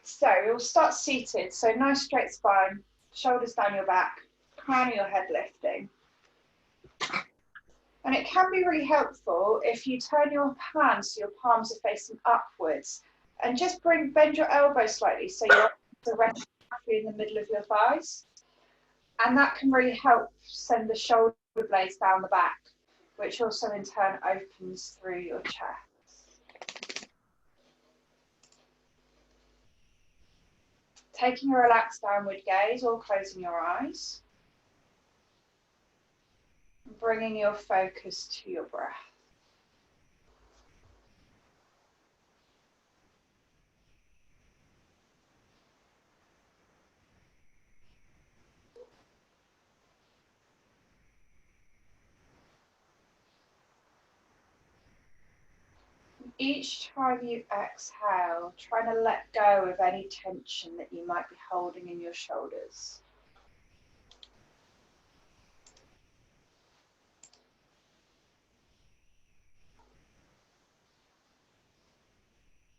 So we'll start seated. So nice straight spine, shoulders down your back, crown of your head lifting. And it can be really helpful if you turn your hands so your palms are facing upwards and just bend your elbows slightly so you're resting in the middle of your thighs. And that can really help send the shoulder blades down the back, which also in turn opens through your chest. Taking a relaxed downward gaze or closing your eyes. Bringing your focus to your breath. Each time you exhale, trying to let go of any tension that you might be holding in your shoulders.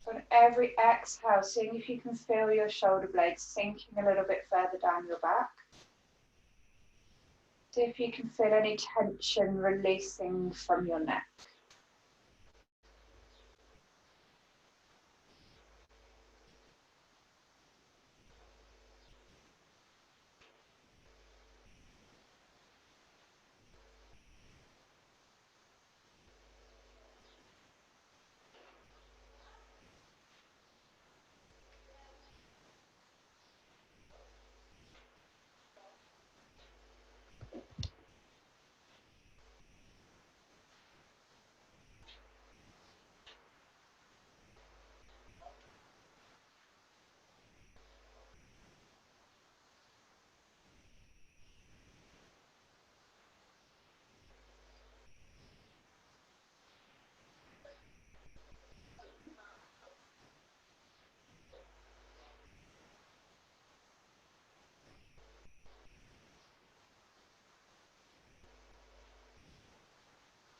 On every exhale, seeing if you can feel your shoulder blades sinking a little bit further down your back. See if you can feel any tension releasing from your neck.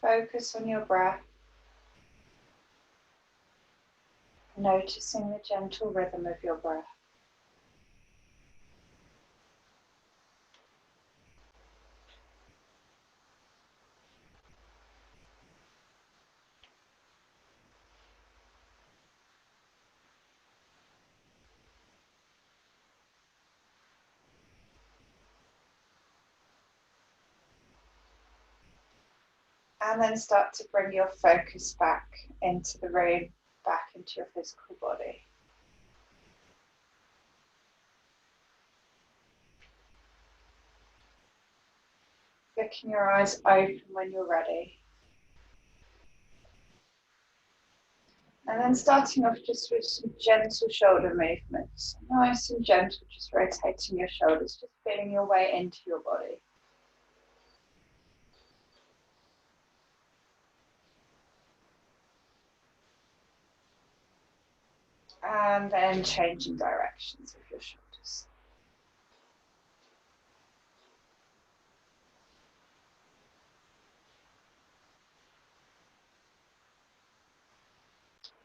Focus on your breath, noticing the gentle rhythm of your breath. And then start to bring your focus back into the room, back into your physical body. Flicking your eyes open when you're ready. And then starting off just with some gentle shoulder movements. Nice and gentle, just rotating your shoulders, just feeling your way into your body. And then changing directions of your shoulders.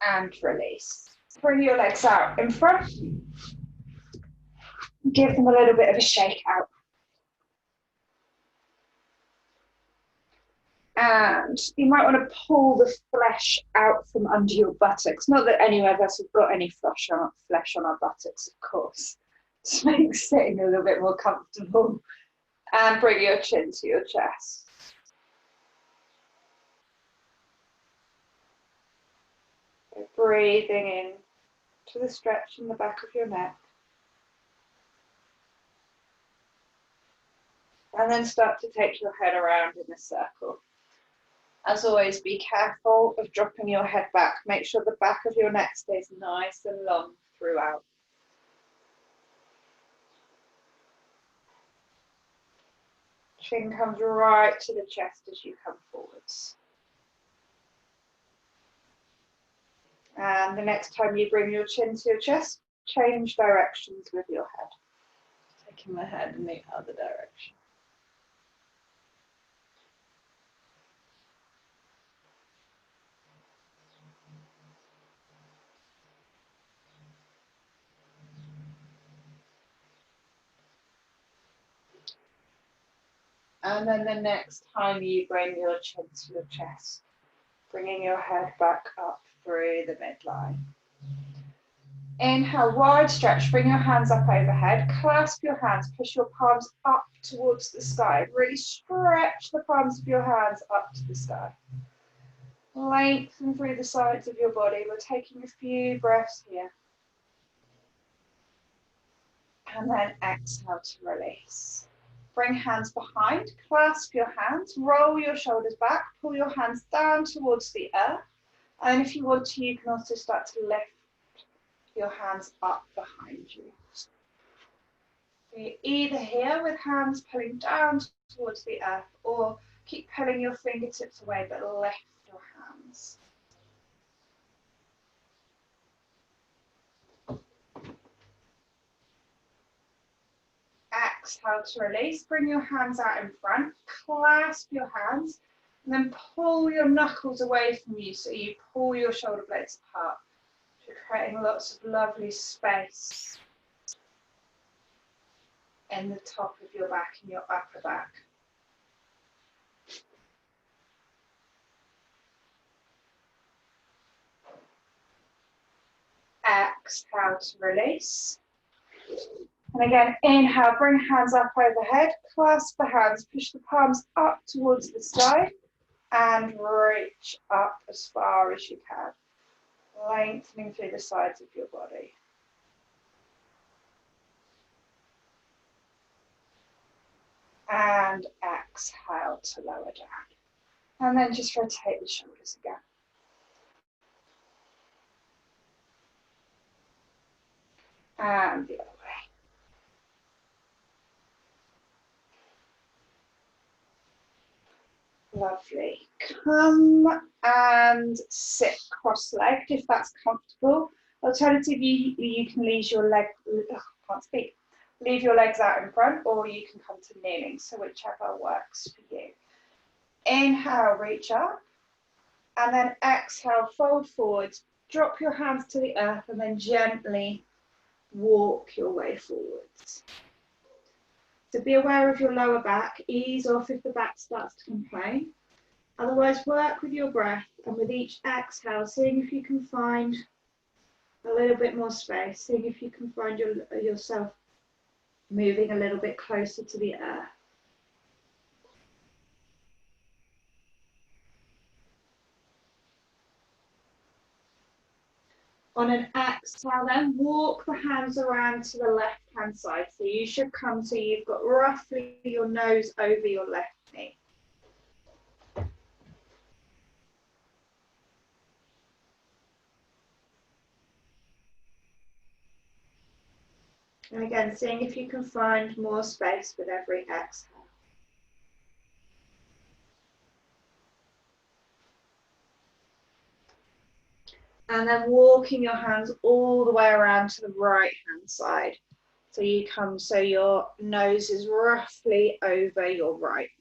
And release. Bring your legs out in front. Give them a little bit of a shake out. And you might want to pull the flesh out from under your buttocks. Not that any of us have got any flesh on our buttocks, of course. Just makes sitting a little bit more comfortable. And bring your chin to your chest. Breathing in to the stretch in the back of your neck. And then start to take your head around in a circle. As always, be careful of dropping your head back. Make sure the back of your neck stays nice and long throughout. Chin comes right to the chest as you come forwards. And the next time you bring your chin to your chest, change directions with your head. Taking the head in the other direction. And then the next time you bring your chin to your chest, bringing your head back up through the midline. Inhale, wide stretch, bring your hands up overhead, clasp your hands, push your palms up towards the sky. Really stretch the palms of your hands up to the sky. Lengthen through the sides of your body. We're taking a few breaths here. And then exhale to release. Bring hands behind, clasp your hands, roll your shoulders back, pull your hands down towards the earth. And if you want to, you can also start to lift your hands up behind you. You're either here with hands pulling down towards the earth, or keep pulling your fingertips away, but lift your hands. Exhale to release. Bring your hands out in front, clasp your hands, and then pull your knuckles away from you, so you pull your shoulder blades apart. You're creating lots of lovely space in the top of your back and your upper back. Exhale to release. And again, inhale, bring hands up overhead, clasp the hands, push the palms up towards the sky, and reach up as far as you can, lengthening through the sides of your body. And exhale to lower down. And then just rotate the shoulders again. And the other way. Lovely. Come and sit cross-legged if that's comfortable. Alternatively, you can leave your leave your legs out in front, or you can come to kneeling, so whichever works for you. Inhale, reach up, and then exhale, fold forwards, drop your hands to the earth, and then gently walk your way forwards. So be aware of your lower back, ease off if the back starts to complain. Otherwise, work with your breath, and with each exhale, seeing if you can find a little bit more space, seeing if you can find yourself moving a little bit closer to the earth. On an exhale then, walk the hands around to the left-hand side. So you should come so you've got roughly your nose over your left knee. And again, seeing if you can find more space with every exhale. And then walking your hands all the way around to the right-hand side. So you come so your nose is roughly over your right knee.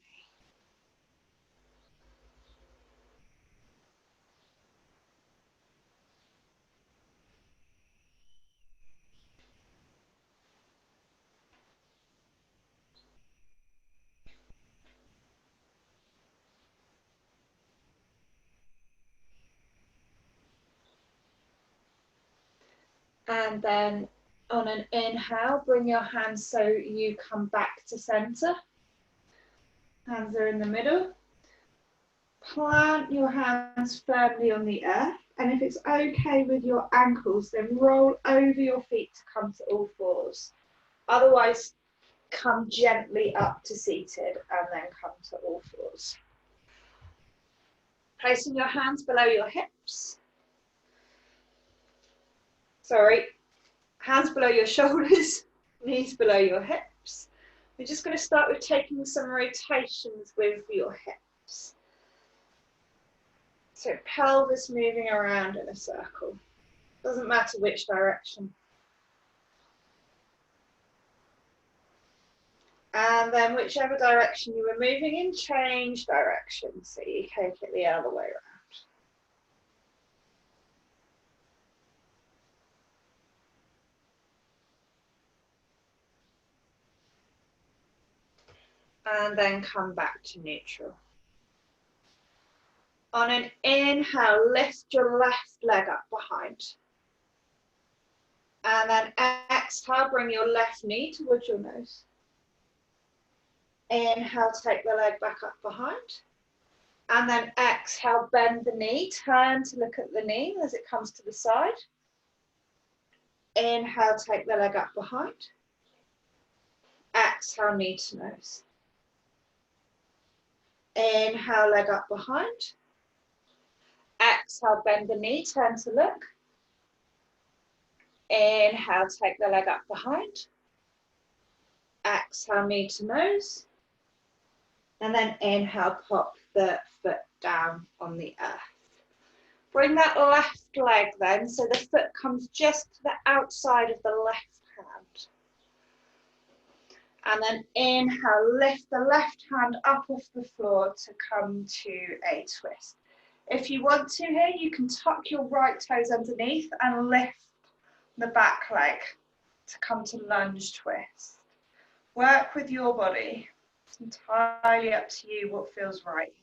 And then on an inhale, bring your hands so you come back to center. Hands are in the middle. Plant your hands firmly on the earth. And if it's okay with your ankles, then roll over your feet to come to all fours. Otherwise, come gently up to seated and then come to all fours. Placing your hands below your hips. Hands below your shoulders, knees below your hips. We're just going to start with taking some rotations with your hips. So pelvis moving around in a circle. Doesn't matter which direction. And then whichever direction you were moving in, change direction. So you take it the other way around. And then come back to neutral. On an inhale, lift your left leg up behind. And then exhale, bring your left knee towards your nose. Inhale, take the leg back up behind. And then exhale, bend the knee, turn to look at the knee as it comes to the side. Inhale, take the leg up behind. Exhale, knee to nose. Inhale, leg up behind. Exhale, bend the knee, turn to look. Inhale, take the leg up behind. Exhale, knee to nose. And then inhale, pop the foot down on the earth. Bring that left leg then, so the foot comes just to the outside of the left hand. And then inhale, lift the left hand up off the floor to come to a twist. If you want to here, you can tuck your right toes underneath and lift the back leg to come to lunge twist. Work with your body. It's entirely up to you what feels right.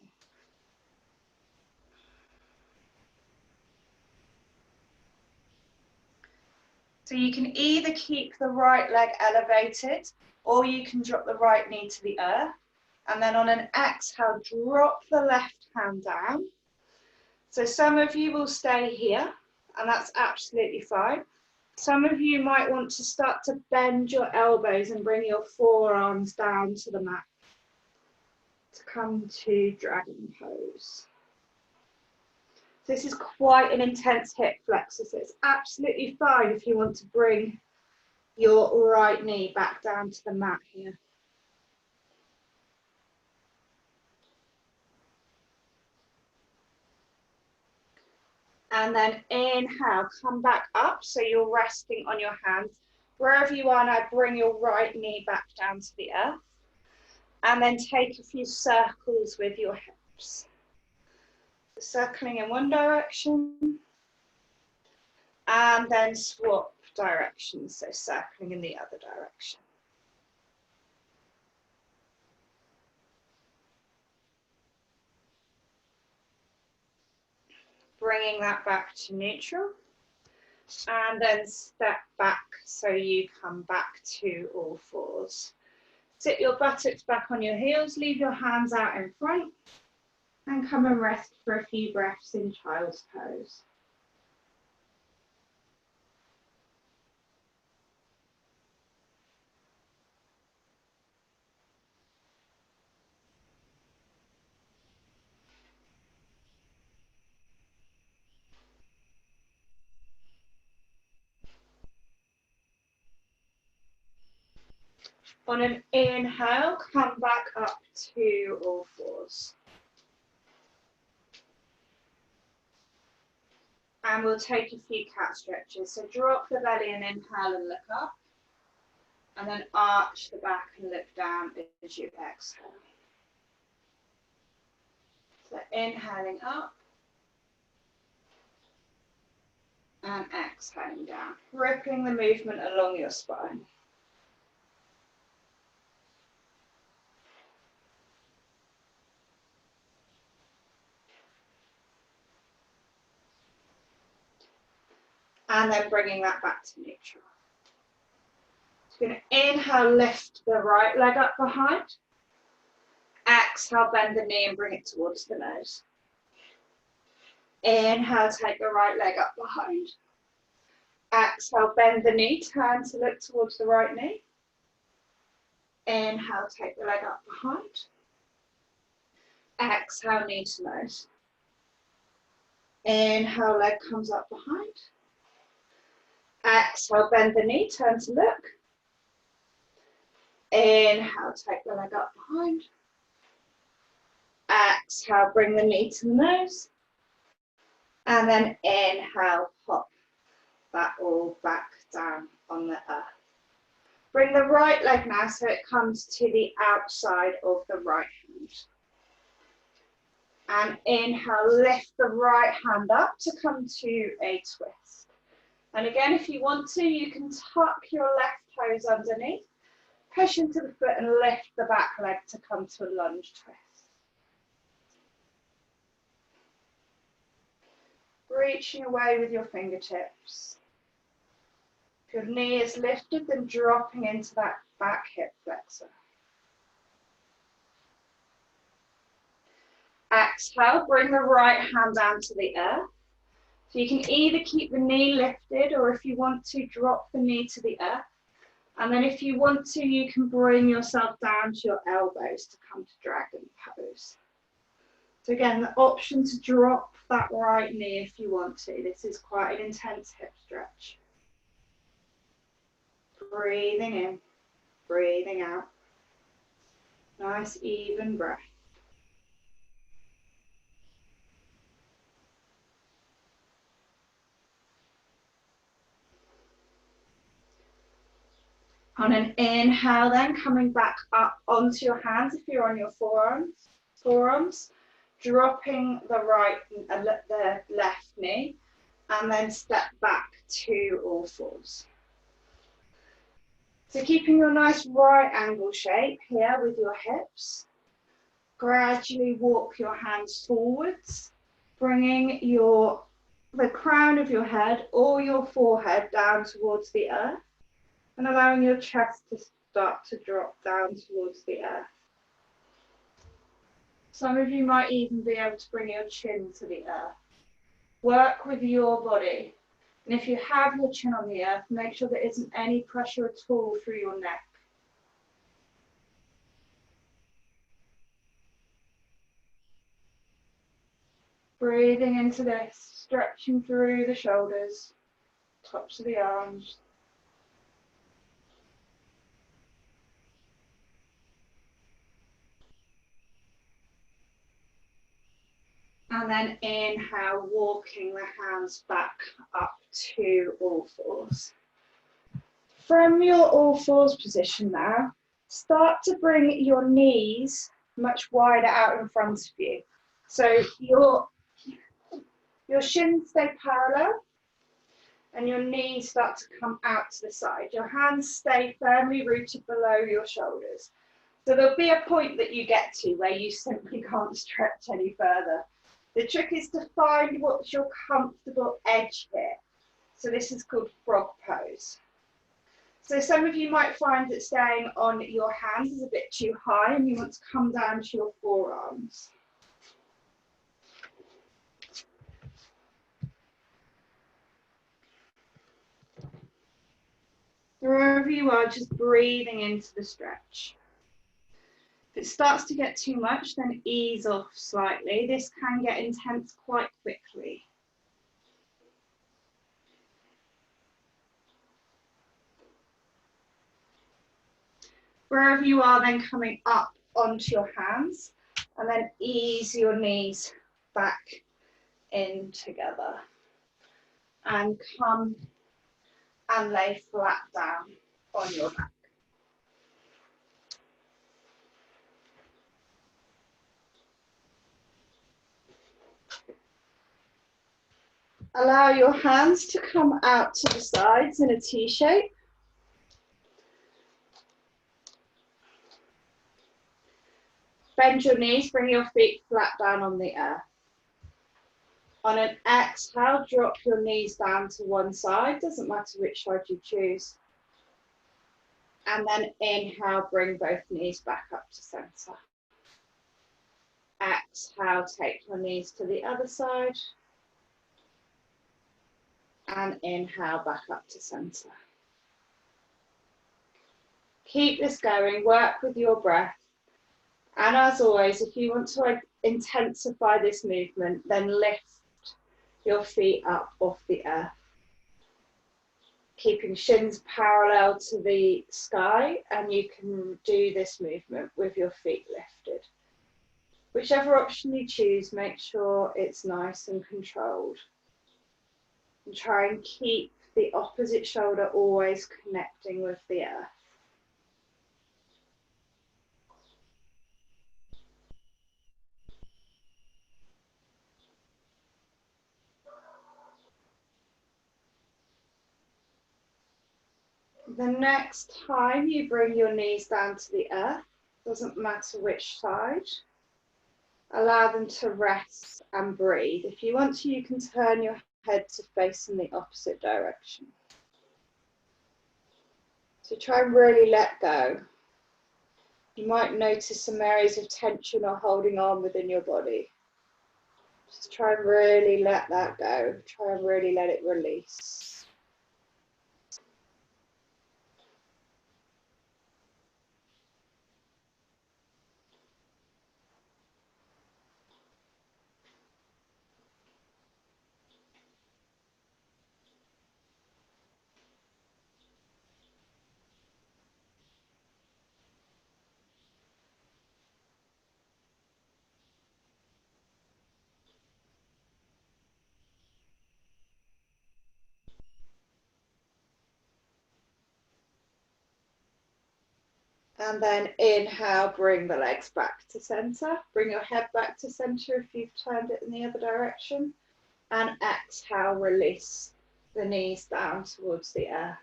So you can either keep the right leg elevated or you can drop the right knee to the earth. And then on an exhale, drop the left hand down. So some of you will stay here, and that's absolutely fine. Some of you might want to start to bend your elbows and bring your forearms down to the mat to come to dragon pose. This is quite an intense hip flexor, so it's absolutely fine if you want to bring your right knee back down to the mat here. And then inhale, come back up so you're resting on your hands. Wherever you are now, bring your right knee back down to the earth. And then take a few circles with your hips. Circling in one direction. And then swap directions, so circling in the other direction. Bringing that back to neutral. And then step back so you come back to all fours. Sit your buttocks back on your heels, leave your hands out in front, and come and rest for a few breaths in child's pose. On an inhale, come back up to all fours. And we'll take a few cat stretches. So drop the belly and inhale and look up. And then arch the back and look down as you exhale. So inhaling up. And exhaling down. Rippling the movement along your spine. And then bringing that back to neutral. So you're going to inhale, lift the right leg up behind. Exhale, bend the knee and bring it towards the nose. Inhale, take the right leg up behind. Exhale, bend the knee, turn to look towards the right knee. Inhale, take the leg up behind. Exhale, knee to nose. Inhale, leg comes up behind. Exhale, bend the knee, turn to look. Inhale, take the leg up behind. Exhale, bring the knee to the nose. And then inhale, pop that all back down on the earth. Bring the right leg now so it comes to the outside of the right hand. And inhale, lift the right hand up to come to a twist. And again, if you want to, you can tuck your left toes underneath. Push into the foot and lift the back leg to come to a lunge twist. Reaching away with your fingertips. If your knee is lifted, then dropping into that back hip flexor. Exhale, bring the right hand down to the earth. So you can either keep the knee lifted, or if you want to, drop the knee to the earth. And then if you want to, you can bring yourself down to your elbows to come to dragon pose. So again, the option to drop that right knee if you want to. This is quite an intense hip stretch. Breathing in, breathing out. Nice even breath. On an inhale then, coming back up onto your hands if you're on your forearms, dropping the left knee, and then step back to all fours. So keeping your nice right angle shape here with your hips, gradually walk your hands forwards, bringing the crown of your head or your forehead down towards the earth, and allowing your chest to start to drop down towards the earth. Some of you might even be able to bring your chin to the earth. Work with your body. And if you have your chin on the earth, make sure there isn't any pressure at all through your neck. Breathing into this, stretching through the shoulders, tops of the arms. And then inhale, walking the hands back up to all fours. From your all fours position now, start to bring your knees much wider out in front of you. So your shins stay parallel and your knees start to come out to the side. Your hands stay firmly rooted below your shoulders. So there'll be a point that you get to where you simply can't stretch any further. The trick is to find what's your comfortable edge here. So this is called frog pose. So some of you might find that staying on your hands is a bit too high and you want to come down to your forearms. Wherever you are, just breathing into the stretch. If it starts to get too much, then ease off slightly. This can get intense quite quickly. Wherever you are, then coming up onto your hands, and then ease your knees back in together. And come and lay flat down on your back. Allow your hands to come out to the sides in a T shape. Bend your knees, bring your feet flat down on the earth. On an exhale, drop your knees down to one side, doesn't matter which side you choose. And then inhale, bring both knees back up to center. Exhale, take your knees to the other side. And inhale, back up to center. Keep this going, work with your breath. And as always, if you want to intensify this movement, then lift your feet up off the earth. Keeping shins parallel to the sky, and you can do this movement with your feet lifted. Whichever option you choose, make sure it's nice and controlled. And try and keep the opposite shoulder always connecting with the earth. The next time you bring your knees down to the earth, doesn't matter which side, allow them to rest and breathe. If you want to, you can turn your head to face in the opposite direction. So try and really let go. You might notice some areas of tension or holding on within your body. Just try and really let that go. Try and really let it release. And then inhale, bring the legs back to center. Bring your head back to center if you've turned it in the other direction. And exhale, release the knees down towards the earth.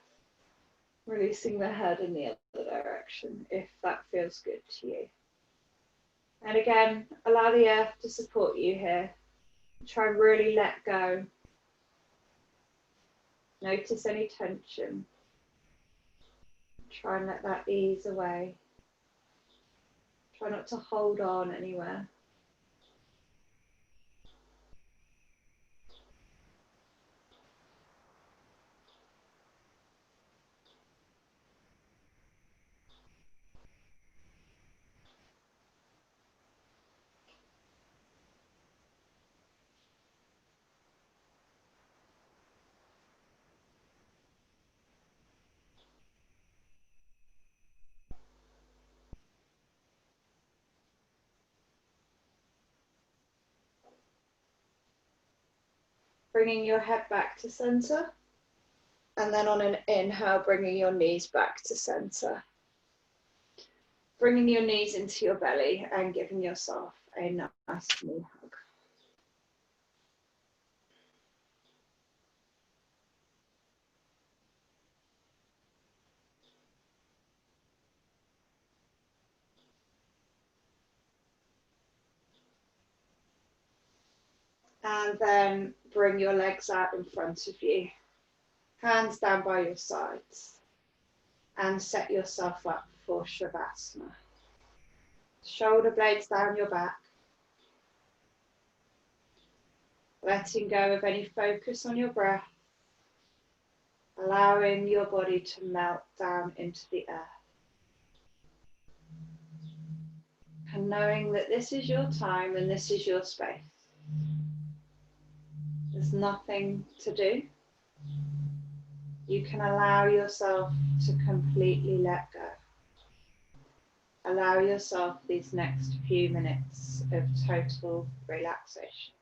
Releasing the head in the other direction if that feels good to you. And again, allow the earth to support you here. Try and really let go. Notice any tension. Try and let that ease away. Try not to hold on anywhere. Bringing your head back to center. And then on an inhale, bringing your knees back to center. Bringing your knees into your belly and giving yourself a nice knee hug. And then bring your legs out in front of you. Hands down by your sides. And set yourself up for Shavasana. Shoulder blades down your back. Letting go of any focus on your breath. Allowing your body to melt down into the earth. And knowing that this is your time and this is your space. There's nothing to do. You can allow yourself to completely let go. Allow yourself these next few minutes of total relaxation.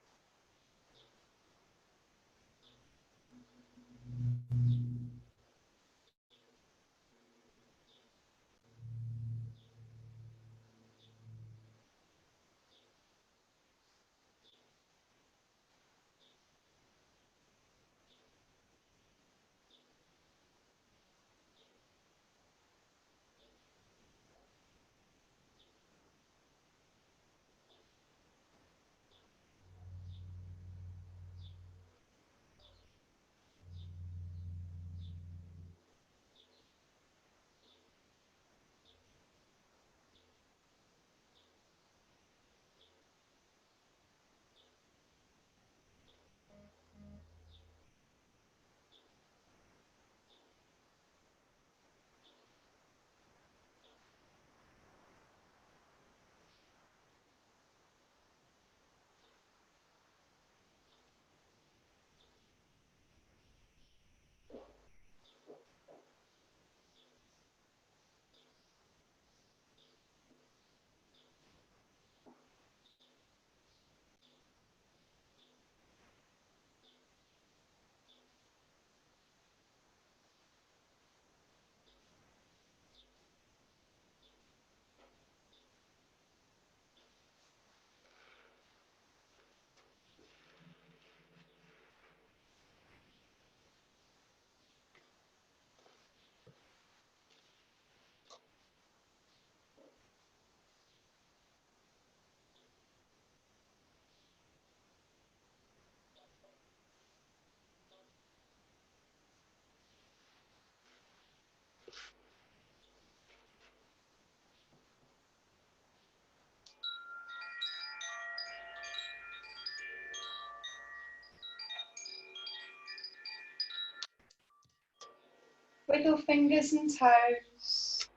Wiggle fingers and toes.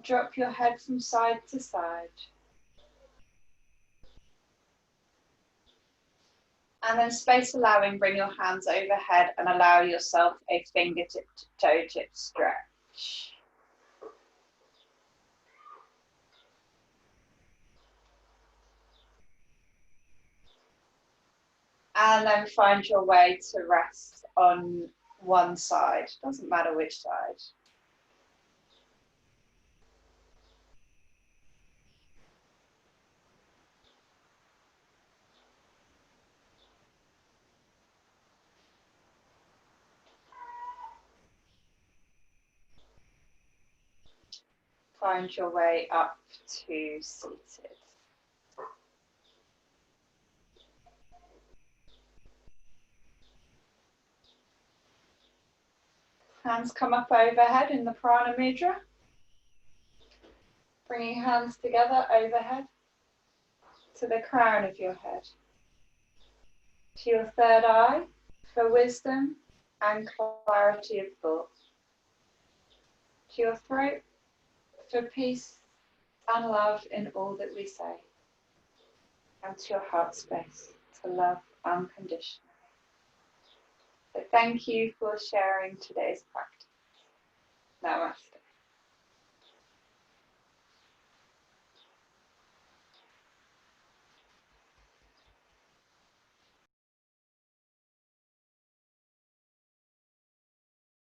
Drop your head from side to side. And then space allowing, bring your hands overhead and allow yourself a fingertip to toe tip stretch. And then find your way to rest on one side. Doesn't matter which side. Find your way up to seated. Hands come up overhead in the Prana Mudra. Bringing hands together overhead to the crown of your head. To your third eye for wisdom and clarity of thought. To your throat for peace and love in all that we say. And to your heart space to love unconditionally. So thank you for sharing today's practice. Namaste.